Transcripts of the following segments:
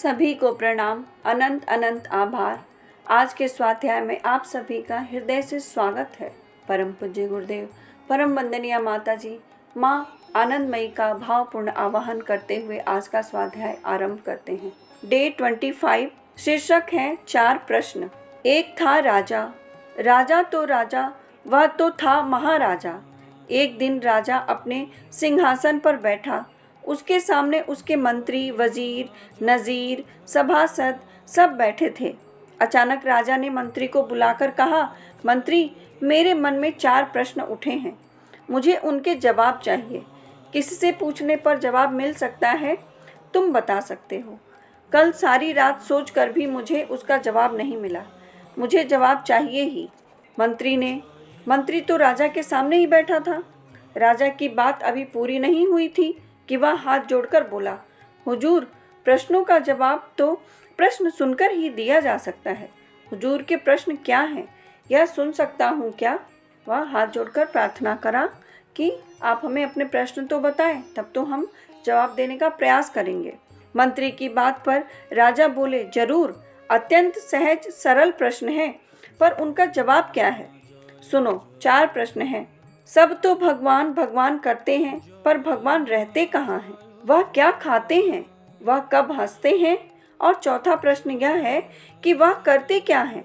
सभी को प्रणाम, अनंत अनंत आभार। आज के स्वाध्याय में आप सभी का हृदय से स्वागत है। परम पूज्य गुरुदेव, परम वंदनीय माता जी, माँ आनंदमयी का भावपूर्ण आवाहन करते हुए आज का स्वाध्याय आरंभ करते हैं। डे 25, शीर्षक है 4 प्रश्न। एक था राजा, राजा तो राजा, वह तो था महाराजा। एक दिन राजा अपने सिंहासन पर बैठा, उसके सामने उसके मंत्री, वजीर, नज़ीर, सभासद सब बैठे थे। अचानक राजा ने मंत्री को बुलाकर कहा, मंत्री, मेरे मन में 4 प्रश्न उठे हैं, मुझे उनके जवाब चाहिए। किसी से पूछने पर जवाब मिल सकता है, तुम बता सकते हो। कल सारी रात सोचकर भी मुझे उसका जवाब नहीं मिला, मुझे जवाब चाहिए ही। मंत्री तो राजा के सामने ही बैठा था। राजा की बात अभी पूरी नहीं हुई थी कि वह हाथ जोड़कर बोला, हुजूर, प्रश्नों का जवाब तो प्रश्न सुनकर ही दिया जा सकता है। हुजूर के प्रश्न क्या हैं, यह सुन सकता हूँ क्या? वह हाथ जोड़कर प्रार्थना करा कि आप हमें अपने प्रश्न तो बताएं, तब तो हम जवाब देने का प्रयास करेंगे। मंत्री की बात पर राजा बोले, जरूर, अत्यंत सहज सरल प्रश्न है, पर उनका जवाब क्या है? सुनो, 4 प्रश्न हैं। सब तो भगवान भगवान करते हैं, पर भगवान रहते कहाँ हैं? वह क्या खाते हैं? वह कब हंसते हैं? और चौथा प्रश्न यह है कि वह करते क्या हैं?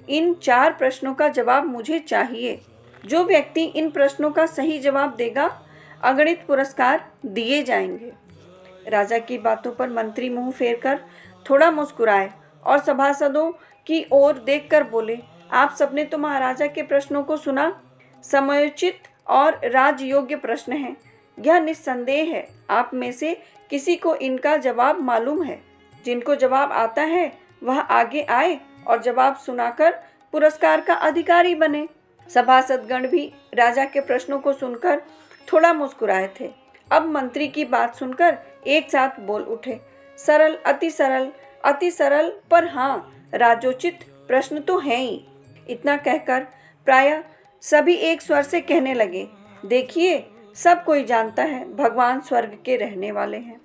इन 4 प्रश्नों का जवाब मुझे चाहिए। जो व्यक्ति इन प्रश्नों का सही जवाब देगा, अगणित पुरस्कार दिए जाएंगे। राजा की बातों पर मंत्री मुंह फेरकर थोड़ा मुस्कुराए और सभासदों की ओर देखकर बोले, आप सबने तो महाराजा के प्रश्नों को सुना। समयोचित और राजयोग्य प्रश्न हैं। यह निस्संदेह है आप में से किसी को इनका जवाब मालूम है। जिनको जवाब आता है वह आगे आए और जवाब सुनाकर पुरस्कार का अधिकारी बने। सभासदगण भी राजा के प्रश्नों को सुनकर थोड़ा मुस्कुराए थे। अब मंत्री की बात सुनकर एक साथ बोल उठे, सरल, अति सरल, पर हाँ, राजोचित प्रश्न तो हैं ही। इतना कहकर प्रायः सभी एक स्वर से कहने लगे, देखिए, सब कोई जानता है भगवान स्वर्ग के रहने वाले हैं।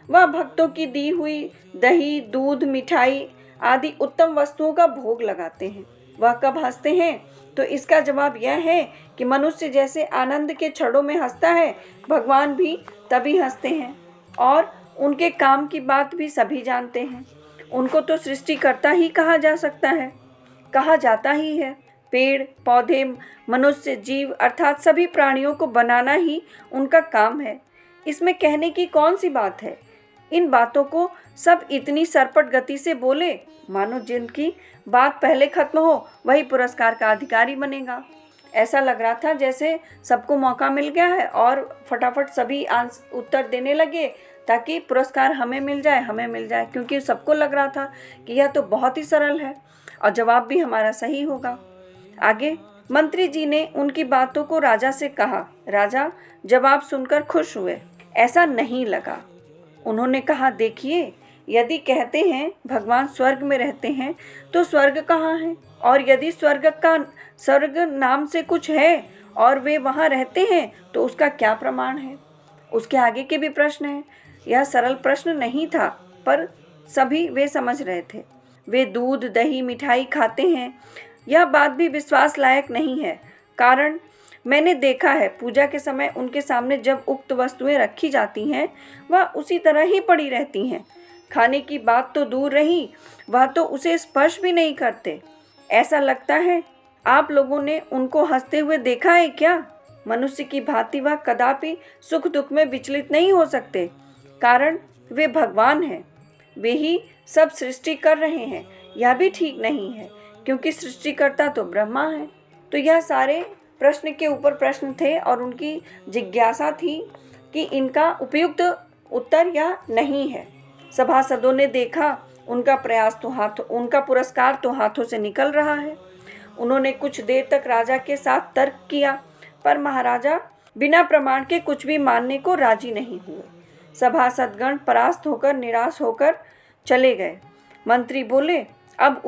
वह भक्तों की दी हुई दही, दूध, मिठाई आदि उत्तम वस्तुओं का भोग लगाते हैं। वह कब हंसते हैं? तो इसका जवाब यह है कि मनुष्य जैसे आनंद के छड़ों में हंसता है, भगवान भी तभी हंसते हैं। और उनके काम की बात भी सभी जानते हैं। उनको तो सृष्टिकर्ता ही कहा जाता ही है। पेड़, पौधे, मनुष्य, जीव अर्थात सभी प्राणियों को बनाना ही उनका काम है। इसमें कहने की कौन सी बात है? इन बातों को सब इतनी सरपट गति से बोले मानो जिनकी बात पहले खत्म हो वही पुरस्कार का अधिकारी बनेगा। ऐसा लग रहा था जैसे सबको मौका मिल गया है और फटाफट सभी उत्तर देने लगे ताकि पुरस्कार हमें मिल जाए, क्योंकि सबको लग रहा था कि यह तो बहुत ही सरल है और जवाब भी हमारा सही होगा। आगे मंत्री जी ने उनकी बातों को राजा से कहा। राजा जवाब सुनकर खुश हुए, ऐसा नहीं लगा। उन्होंने कहा, देखिए, यदि कहते हैं भगवान स्वर्ग में रहते हैं तो स्वर्ग कहाँ है? और यदि स्वर्ग नाम से कुछ है और वे वहाँ रहते हैं तो उसका क्या प्रमाण है? उसके आगे के भी प्रश्न हैं। यह सरल प्रश्न नहीं था, पर सभी वे समझ रहे थे। वे दूध, दही, मिठाई खाते हैं, यह बात भी विश्वास लायक नहीं है। कारण मैंने देखा है, पूजा के समय उनके सामने जब उक्त वस्तुएं रखी जाती हैं, वह उसी तरह ही पड़ी रहती हैं। खाने की बात तो दूर रही, वह तो उसे स्पर्श भी नहीं करते। ऐसा लगता है आप लोगों ने उनको हंसते हुए देखा है क्या? मनुष्य की भांति वह कदापि सुख दुख में विचलित नहीं हो सकते, कारण वे भगवान हैं। वे ही सब सृष्टि कर रहे हैं। यह भी ठीक नहीं है, क्योंकि सृष्टिकर्ता तो ब्रह्मा है। तो यह सारे प्रश्न के ऊपर प्रश्न थे और उनकी जिज्ञासा थी कि इनका उपयुक्त उत्तर यह नहीं है। सभासदों ने देखा उनका पुरस्कार तो हाथों से निकल रहा है। उन्होंने कुछ देर तक राजा के साथ तर्क किया, पर महाराजा बिना प्रमाण के कुछ भी मानने को राजी नहीं हुए। सभासदगण परास्त होकर निराश होकर चले गए। मंत्री बोले, अब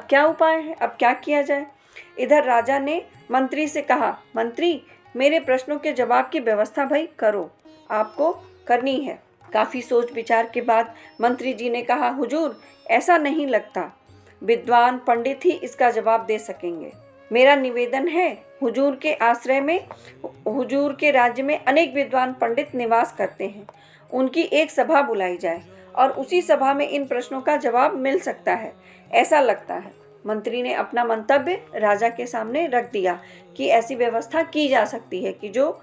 क्या उपाय है? अब क्या किया जाए? इधर राजा ने मंत्री से कहा, मंत्री, मेरे प्रश्नों के जवाब की व्यवस्था भाई करो, आपको करनी है। काफ़ी सोच विचार के बाद मंत्री जी ने कहा, हुजूर, ऐसा नहीं लगता, विद्वान पंडित ही इसका जवाब दे सकेंगे। मेरा निवेदन है, हुजूर के आश्रय में, हुजूर के राज्य में अनेक विद्वान पंडित निवास करते हैं, उनकी एक सभा बुलाई जाए और उसी सभा में इन प्रश्नों का जवाब मिल सकता है, ऐसा लगता है। मंत्री ने अपना मंतव्य राजा के सामने रख दिया कि ऐसी व्यवस्था की जा सकती है कि जो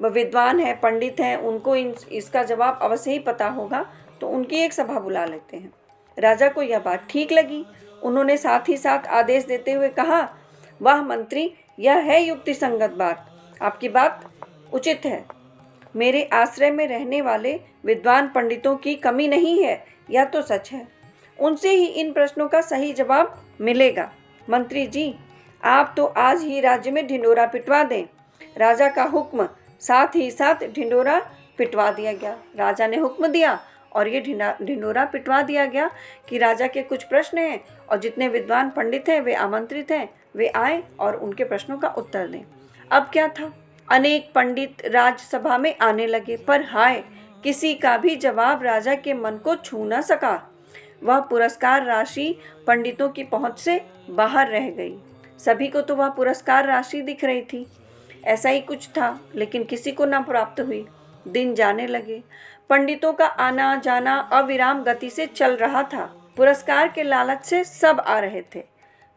विद्वान है, पंडित हैं, उनको इसका जवाब अवश्य ही पता होगा, तो उनकी एक सभा बुला लेते हैं। राजा को यह बात ठीक लगी। उन्होंने साथ ही साथ आदेश देते हुए कहा, वाह मंत्री, यह है युक्ति संगत बात, आपकी बात उचित है। मेरे आश्रय में रहने वाले विद्वान पंडितों की कमी नहीं है, यह तो सच है। उनसे ही इन प्रश्नों का सही जवाब मिलेगा। मंत्री जी, आप तो आज ही राज्य में ढिंढोरा पिटवा दें। राजा का हुक्म, साथ ही साथ ढिंढोरा पिटवा दिया गया। राजा ने हुक्म दिया और ये ढिंढोरा पिटवा दिया गया कि राजा के कुछ प्रश्न हैं और जितने विद्वान पंडित हैं वे आमंत्रित हैं, वे आए और उनके प्रश्नों का उत्तर दें। अब क्या था, अनेक पंडित राजसभा में आने लगे, पर हाय, किसी का भी जवाब राजा के मन को छू न सका। वह पुरस्कार राशि पंडितों की पहुंच से बाहर रह गई। सभी को तो वह पुरस्कार राशि दिख रही थी, ऐसा ही कुछ था, लेकिन किसी को न प्राप्त हुई। दिन जाने लगे, पंडितों का आना जाना अविराम गति से चल रहा था। पुरस्कार के लालच से सब आ रहे थे,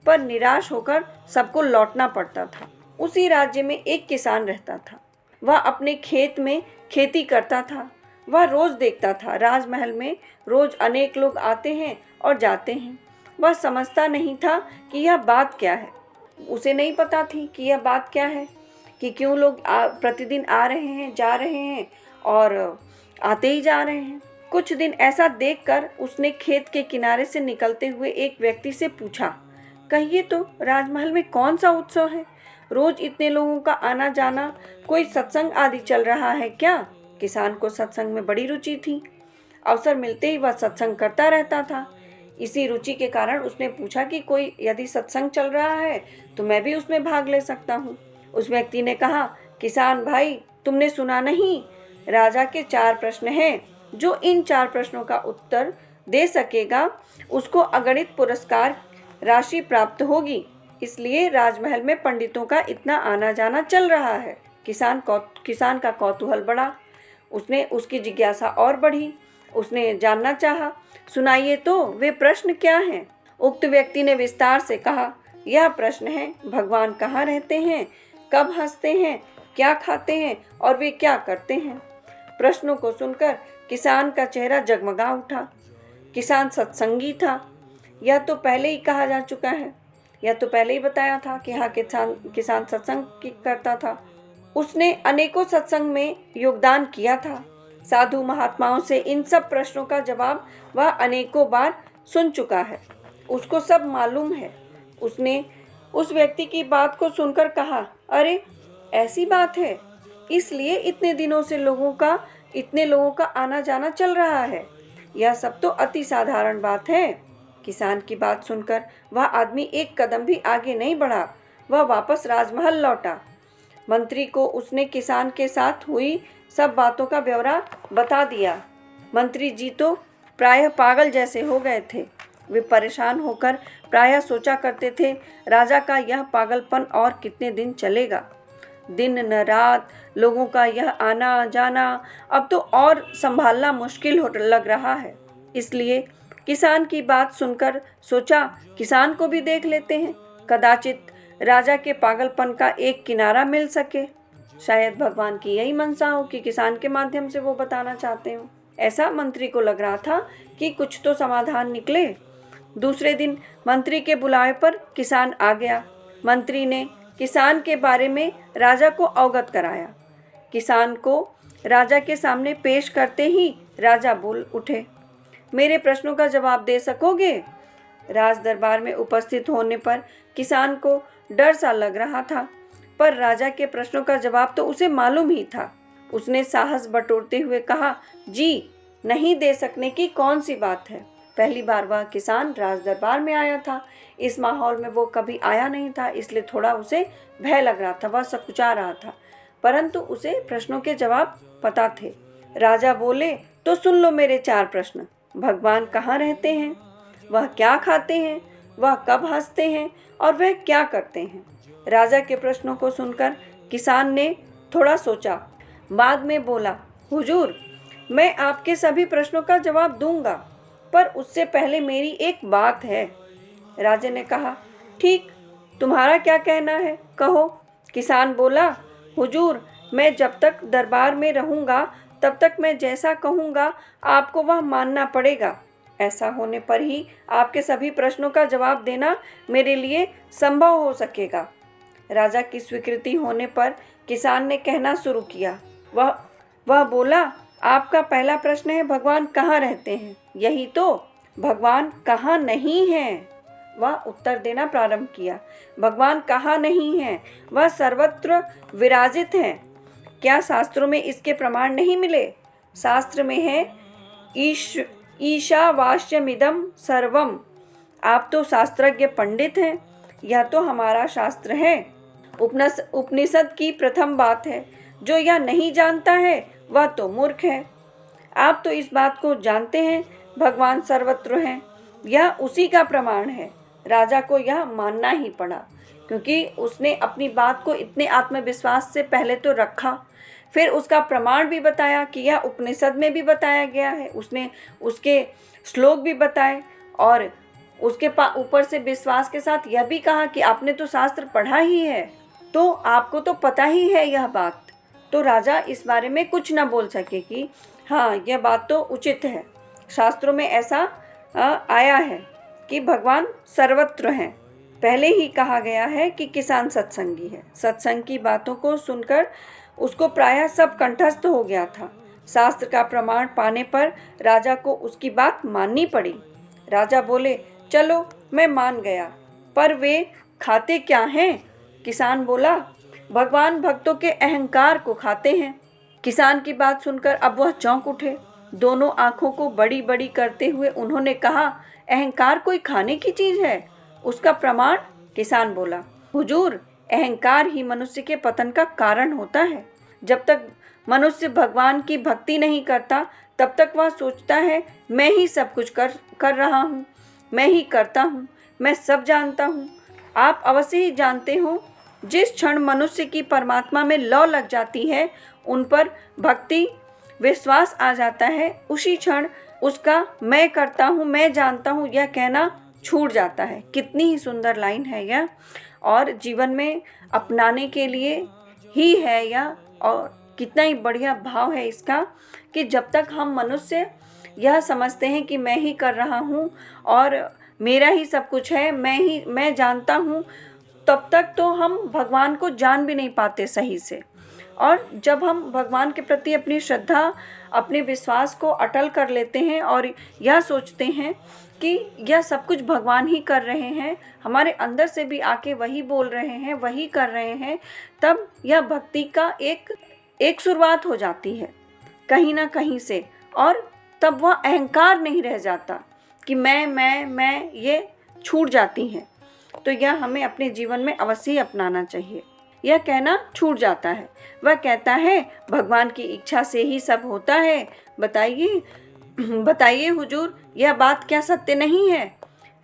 पर निराश होकर सबको लौटना पड़ता था। उसी राज्य में एक किसान रहता था। वह अपने खेत में खेती करता था। वह रोज देखता था, राजमहल में रोज अनेक लोग आते हैं और जाते हैं। वह समझता नहीं था कि यह बात क्या है। उसे नहीं पता थी कि यह बात क्या है, कि क्यों लोग प्रतिदिन आ रहे हैं, जा रहे हैं और आते ही जा रहे हैं। कुछ दिन ऐसा देखकर उसने खेत के किनारे से निकलते हुए एक व्यक्ति से पूछा, कहिए तो, राजमहल में कौन सा उत्सव है? रोज इतने लोगों का आना जाना, कोई सत्संग आदि चल रहा है क्या? किसान को सत्संग में बड़ी रुचि थी। अवसर मिलते ही वह सत्संग करता रहता था। इसी रुचि के कारण उसने पूछा कि कोई यदि सत्संग चल रहा है तो मैं भी उसमें भाग ले सकता हूँ। उस व्यक्ति ने कहा, किसान भाई, तुमने सुना नहीं, राजा के 4 प्रश्न हैं। जो इन 4 प्रश्नों का उत्तर दे सकेगा उसको अगणित पुरस्कार राशि प्राप्त होगी। इसलिए राजमहल में पंडितों का इतना आना जाना चल रहा है। किसान का कौतूहल बढ़ा। उसकी जिज्ञासा और बढ़ी। उसने जानना चाहा, सुनाइए तो, वे प्रश्न क्या हैं? उक्त व्यक्ति ने विस्तार से कहा, यह प्रश्न है, भगवान कहाँ रहते हैं, कब हंसते हैं, क्या खाते हैं और वे क्या करते हैं? प्रश्नों को सुनकर किसान का चेहरा जगमगा उठा। किसान सत्संगी था, यह तो पहले ही कहा जा चुका है। यह तो पहले ही बताया था कि हाँ, किसान सत्संग करता था। उसने अनेकों सत्संग में योगदान किया था। साधु महात्माओं से इन सब प्रश्नों का जवाब वह अनेकों बार सुन चुका है, उसको सब मालूम है। उसने उस व्यक्ति की बात को सुनकर कहा, अरे ऐसी बात है, इसलिए इतने दिनों से इतने लोगों का आना जाना चल रहा है। यह सब तो अति साधारण बात है। किसान की बात सुनकर वह आदमी एक कदम भी आगे नहीं बढ़ा। वह वापस राजमहल लौटा। मंत्री को उसने किसान के साथ हुई सब बातों का ब्यौरा बता दिया। मंत्री जी तो प्रायः पागल जैसे हो गए थे। वे परेशान होकर प्रायः सोचा करते थे, राजा का यह पागलपन और कितने दिन चलेगा। दिन न रात लोगों का यह आना जाना अब तो और संभालना मुश्किल लग रहा है। इसलिए किसान की बात सुनकर सोचा, किसान को भी देख लेते हैं, कदाचित राजा के पागलपन का एक किनारा मिल सके। शायद भगवान की यही मंशा हो कि किसान के माध्यम से वो बताना चाहते हो। ऐसा मंत्री को लग रहा था कि कुछ तो समाधान निकले। दूसरे दिन मंत्री के बुलावे पर किसान आ गया। मंत्री ने किसान के बारे में राजा को अवगत कराया। किसान को राजा के सामने पेश करते ही राजा बोल उठे, मेरे प्रश्नों का जवाब दे सकोगे? राज दरबार में उपस्थित होने पर किसान को डर सा लग रहा था, पर राजा के प्रश्नों का जवाब तो उसे मालूम ही था। उसने साहस बटोरते हुए कहा, जी, नहीं दे सकने की कौन सी बात है। पहली बार वह किसान राज दरबार में आया था। इस माहौल में वो कभी आया नहीं था, इसलिए थोड़ा उसे भय लग रहा था। वह सकुचा रहा था, परंतु उसे प्रश्नों के जवाब पता थे। राजा बोले, तो सुन लो मेरे 4 प्रश्न। भगवान कहाँ रहते हैं? वह क्या खाते हैं? वह कब हंसते हैं? और वह क्या करते हैं? राजा के प्रश्नों को सुनकर किसान ने थोड़ा सोचा, बाद में बोला, हुजूर, मैं आपके सभी प्रश्नों का जवाब दूंगा, पर उससे पहले मेरी एक बात है। राजा ने कहा, ठीक, तुम्हारा क्या कहना है, कहो। किसान बोला, हुजूर, मैं जब तक दरबार में रहूंगा तब तक मैं जैसा कहूँगा आपको वह मानना पड़ेगा। ऐसा होने पर ही आपके सभी प्रश्नों का जवाब देना मेरे लिए संभव हो सकेगा। राजा की स्वीकृति होने पर किसान ने कहना शुरू किया। वह बोला, आपका पहला प्रश्न है भगवान कहाँ रहते हैं? यही तो। भगवान कहाँ नहीं हैं? वह उत्तर देना प्रारंभ किया। भगवान कहाँ नहीं हैं? वह सर्वत्र विराजित हैं। क्या शास्त्रों में इसके प्रमाण नहीं मिले? शास्त्र में है, ईशावास्यमिदं सर्वम। आप तो शास्त्रज्ञ पंडित हैं, यह तो हमारा शास्त्र है। उपनिषद की प्रथम बात है, जो यह नहीं जानता है वह तो मूर्ख है। आप तो इस बात को जानते हैं, भगवान सर्वत्र हैं, यह उसी का प्रमाण है। राजा को यह मानना ही पड़ा, क्योंकि उसने अपनी बात को इतने आत्मविश्वास से पहले तो रखा, फिर उसका प्रमाण भी बताया कि यह उपनिषद में भी बताया गया है। उसने उसके श्लोक भी बताए और उसके ऊपर से विश्वास के साथ यह भी कहा कि आपने तो शास्त्र पढ़ा ही है, तो आपको तो पता ही है यह बात। तो राजा इस बारे में कुछ न बोल सके कि हाँ, यह बात तो उचित है, शास्त्रों में ऐसा आया है कि भगवान सर्वत्र हैं। पहले ही कहा गया है कि किसान सत्संगी है। सत्संग की बातों को सुनकर उसको प्रायः सब कंठस्थ हो गया था। शास्त्र का प्रमाण पाने पर राजा को उसकी बात माननी पड़ी। राजा बोले, चलो मैं मान गया, पर वे खाते क्या हैं? किसान बोला, भगवान भक्तों के अहंकार को खाते हैं। किसान की बात सुनकर अब वह चौंक उठे। दोनों आंखों को बड़ी बड़ी करते हुए उन्होंने कहा, अहंकार कोई खाने की चीज है? उसका प्रमाण? किसान बोला, हुजूर, अहंकार ही मनुष्य के पतन का कारण होता है। जब तक मनुष्य भगवान की भक्ति नहीं करता तब तक वह सोचता है मैं ही सब कुछ कर रहा हूँ, मैं ही करता हूँ, मैं सब जानता हूँ। आप अवश्य ही जानते हो, जिस क्षण मनुष्य की परमात्मा में लौ लग जाती है, उन पर भक्ति विश्वास आ जाता है, उसी क्षण उसका मैं करता हूँ, मैं जानता हूँ यह कहना छूट जाता है। कितनी ही सुंदर लाइन है यह, और जीवन में अपनाने के लिए ही है यह, और कितना ही बढ़िया भाव है इसका कि जब तक हम मनुष्य यह समझते हैं कि मैं ही कर रहा हूँ और मेरा ही सब कुछ है, मैं जानता हूँ, तब तक तो हम भगवान को जान भी नहीं पाते सही से। और जब हम भगवान के प्रति अपनी श्रद्धा, अपने विश्वास को अटल कर लेते हैं और यह सोचते हैं कि यह सब कुछ भगवान ही कर रहे हैं, हमारे अंदर से भी आके वही बोल रहे हैं, वही कर रहे हैं, तब यह भक्ति का एक शुरुआत हो जाती है कहीं ना कहीं से। और तब वह अहंकार नहीं रह जाता कि मैं ये छूट जाती हैं। तो यह हमें अपने जीवन में अवश्य ही अपनाना चाहिए। यह कहना छूट जाता है। वह कहता है भगवान की इच्छा से ही सब होता है। बताइए हुजूर, यह बात क्या सत्य नहीं है?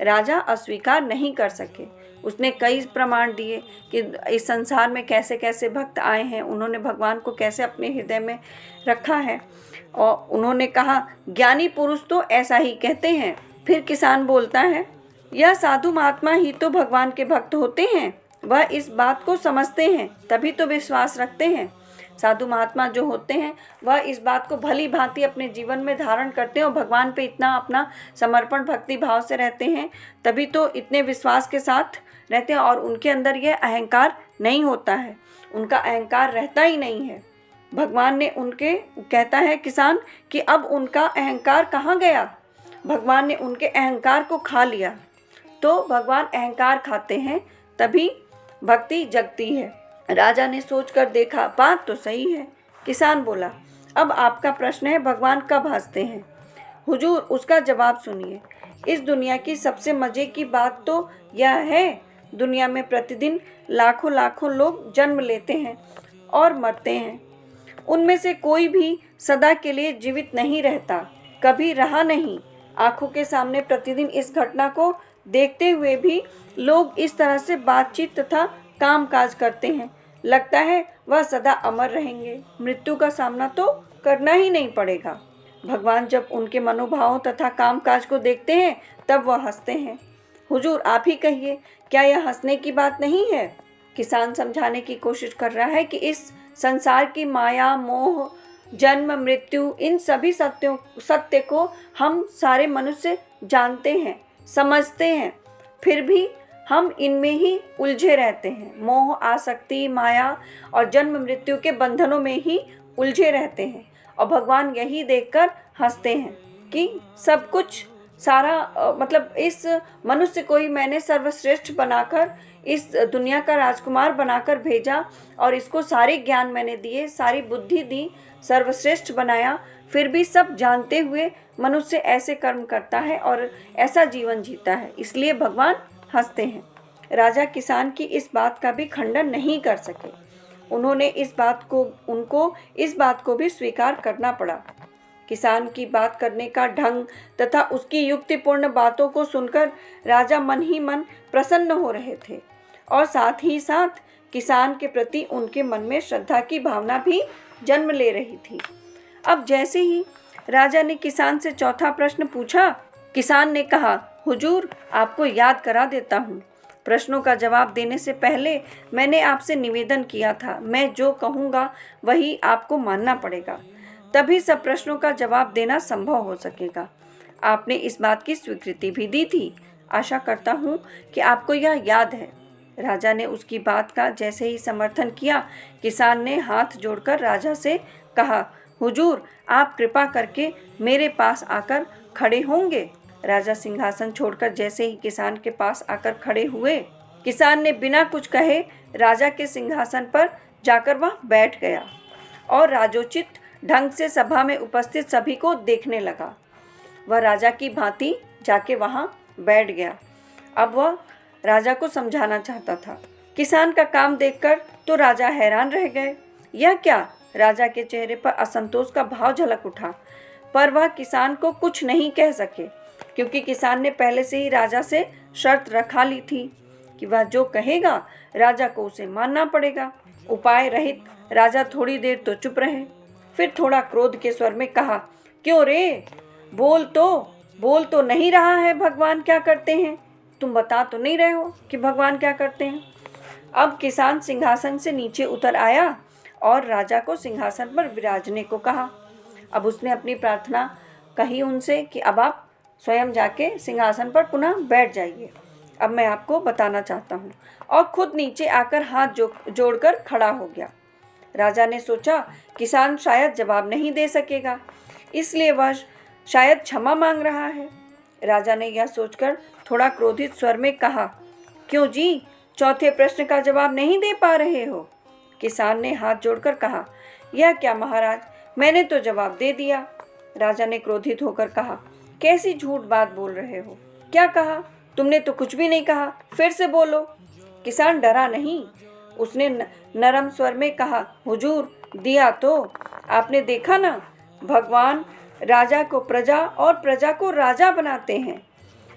राजा अस्वीकार नहीं कर सके। उसने कई प्रमाण दिए कि इस संसार में कैसे कैसे भक्त आए हैं, उन्होंने भगवान को कैसे अपने हृदय में रखा है, और उन्होंने कहा ज्ञानी पुरुष तो ऐसा ही कहते हैं। फिर किसान बोलता है, यह साधु महात्मा ही तो भगवान के भक्त होते हैं, वह इस बात को समझते हैं तभी तो विश्वास रखते हैं। साधु महात्मा जो होते हैं वह इस बात को भली भांति अपने जीवन में धारण करते हैं और भगवान पे इतना अपना समर्पण भक्ति भाव से रहते हैं, तभी तो इतने विश्वास के साथ रहते हैं, और उनके अंदर यह अहंकार नहीं होता है, उनका अहंकार रहता ही नहीं है। भगवान ने उनके, कहता है किसान, कि अब उनका अहंकार कहाँ गया? भगवान ने उनके अहंकार को खा लिया। तो भगवान अहंकार खाते हैं तभी भक्ति जगती है। राजा ने सोचकर देखा, बात तो सही है। किसान बोला, अब आपका प्रश्न है भगवान कब हंसते हैं? हुजूर, उसका जवाब सुनिए। इस दुनिया की सबसे मजे की बात तो यह है, दुनिया में प्रतिदिन लाखों लाखों लोग जन्म लेते हैं और मरते हैं, उनमें से कोई भी सदा के लिए जीवित नहीं रहता, कभी रहा नहीं। आंखों के सामने प्रतिदिन इस घटना को देखते हुए भी लोग इस तरह से बातचीत तथा कामकाज करते हैं। लगता है वह सदा अमर रहेंगे, मृत्यु का सामना तो करना ही नहीं पड़ेगा। भगवान जब उनके मनोभावों तथा कामकाज को देखते हैं तब वह हंसते हैं। हुजूर, आप ही कहिए, क्या यह हंसने की बात नहीं है? किसान समझाने की कोशिश कर रहा है कि इस संसार की माया, मोह, जन्म, मृत्यु, इन सभी सत्य को हम सारे मनुष्य जानते हैं, समझते हैं, फिर भी हम इनमें ही उलझे रहते हैं। मोह, आसक्ति, माया और जन्म मृत्यु के बंधनों में ही उलझे रहते हैं। और भगवान यही देखकर हंसते हैं कि सब कुछ सारा मतलब इस मनुष्य को ही मैंने सर्वश्रेष्ठ बनाकर इस दुनिया का राजकुमार बनाकर भेजा और इसको सारे ज्ञान मैंने दिए, सारी बुद्धि दी, सर्वश्रेष्ठ बनाया, फिर भी सब जानते हुए मनुष्य ऐसे कर्म करता है और ऐसा जीवन जीता है, इसलिए भगवान हंसते हैं। राजा किसान की इस बात का भी खंडन नहीं कर सके। उनको इस बात को भी स्वीकार करना पड़ा। किसान की बात करने का ढंग तथा उसकी युक्तिपूर्ण बातों को सुनकर राजा मन ही मन प्रसन्न हो रहे थे और साथ ही साथ किसान के प्रति उनके मन में श्रद्धा की भावना भी जन्म ले रही थी। अब जैसे ही राजा ने किसान से चौथा प्रश्न पूछा, किसान ने कहा, हुजूर, आपको याद करा देता हूँ। प्रश्नों का जवाब देने से पहले मैंने आपसे निवेदन किया था, मैं जो कहूँगा वही आपको मानना पड़ेगा, तभी सब प्रश्नों का जवाब देना संभव हो सकेगा। आपने इस बात की स्वीकृति भी दी थी। आशा करता हूँ कि आपको यह याद है। राजा ने उसकी बात का जैसे ही समर्थन किया, किसान ने हाथ जोड़कर राजा से कहा, हुजूर, आप कृपा करके मेरे पास आकर खड़े होंगे। राजा सिंहासन छोड़कर जैसे ही किसान के पास आकर खड़े हुए, किसान ने बिना कुछ कहे राजा के सिंहासन पर जाकर वहाँ बैठ गया और राजोचित ढंग से सभा में उपस्थित सभी को देखने लगा। वह राजा की भांति जाके वहाँ बैठ गया। अब वह राजा को समझाना चाहता था। किसान का काम देखकर तो राजा हैरान रह गए। यह क्या? राजा के चेहरे पर असंतोष का भाव झलक उठा, पर वह किसान को कुछ नहीं कह सके, क्योंकि किसान ने पहले से ही राजा से शर्त रखा ली थी कि वह जो कहेगा राजा को उसे मानना पड़ेगा। उपाय रहित राजा थोड़ी देर तो चुप रहे, फिर थोड़ा क्रोध के स्वर में कहा, क्यों रे, बोल तो नहीं रहा है भगवान क्या करते हैं? तुम बता तो नहीं रहे हो कि भगवान क्या करते हैं? अब किसान सिंहासन से नीचे उतर आया और राजा को सिंहासन पर विराजने को कहा। अब उसने अपनी प्रार्थना कही उनसे कि अब आप स्वयं जाके सिंहासन पर पुनः बैठ जाइए। अब मैं आपको बताना चाहता हूँ, और खुद नीचे आकर हाथ जोड़कर खड़ा हो गया। राजा ने सोचा किसान शायद जवाब नहीं दे सकेगा, इसलिए वह शायद क्षमा मांग रहा है। राजा ने यह सोचकर थोड़ा क्रोधित स्वर में कहा, क्यों जी, चौथे प्रश्न का जवाब नहीं दे पा रहे हो? किसान ने हाथ जोड़कर कहा, यह क्या महाराज, मैंने तो जवाब दे दिया। राजा ने क्रोधित होकर कहा, कैसी झूठ बात बोल रहे हो? क्या कहा? तुमने तो कुछ भी नहीं कहा, फिर से बोलो। किसान डरा नहीं, उसने नरम स्वर में कहा, हुजूर, दिया तो आपने देखा ना, भगवान राजा को प्रजा और प्रजा को राजा बनाते हैं।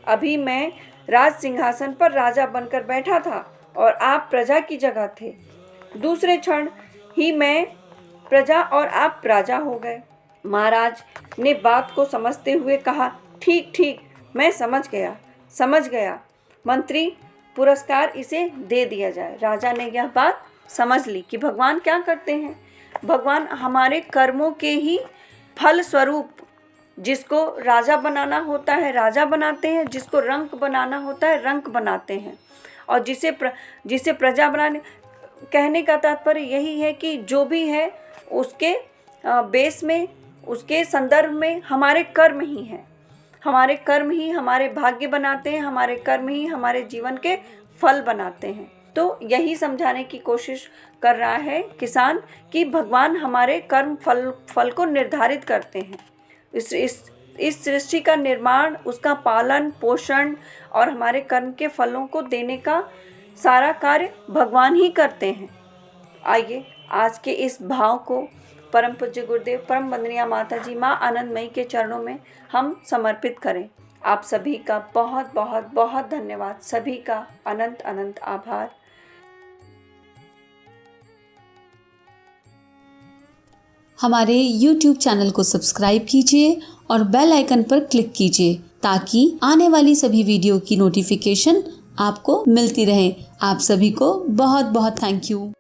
अभी मैं राज सिंहासन पर राजा बनकर बैठा था और आप प्रजा की जगह थे। दूसरे क्षण ही मैं प्रजा और आप राजा हो गए। महाराज ने बात को समझते हुए कहा, ठीक, मैं समझ गया। मंत्री, पुरस्कार इसे दे दिया जाए। राजा ने यह बात समझ ली कि भगवान क्या करते हैं। भगवान हमारे कर्मों के ही फल स्वरूप, जिसको राजा बनाना होता है राजा बनाते हैं, जिसको रंक बनाना होता है रंक बनाते हैं, और जिसे प्रजा बनाने, कहने का तात्पर्य यही है कि जो भी है उसके बेस में, उसके संदर्भ में हमारे कर्म ही हैं। हमारे कर्म ही हमारे भाग्य बनाते हैं, हमारे कर्म ही हमारे जीवन के फल बनाते हैं। तो यही समझाने की कोशिश कर रहा है किसान कि भगवान हमारे कर्म फल को निर्धारित करते हैं। इस सृष्टि का निर्माण, उसका पालन पोषण और हमारे कर्म के फलों को देने का सारा कार्य भगवान ही करते हैं। आइए आज के इस भाव को परम पूज्य गुरुदेव परम वंदनीय माता जी माँ आनंदमयी के चरणों में हम समर्पित करें। आप सभी का बहुत बहुत बहुत धन्यवाद, सभी का अनंत अनंत आभार। हमारे YouTube चैनल को सब्सक्राइब कीजिए और बेल आइकन पर क्लिक कीजिए ताकि आने वाली सभी वीडियो की नोटिफिकेशन आपको मिलती रहे। आप सभी को बहुत बहुत थैंक यू।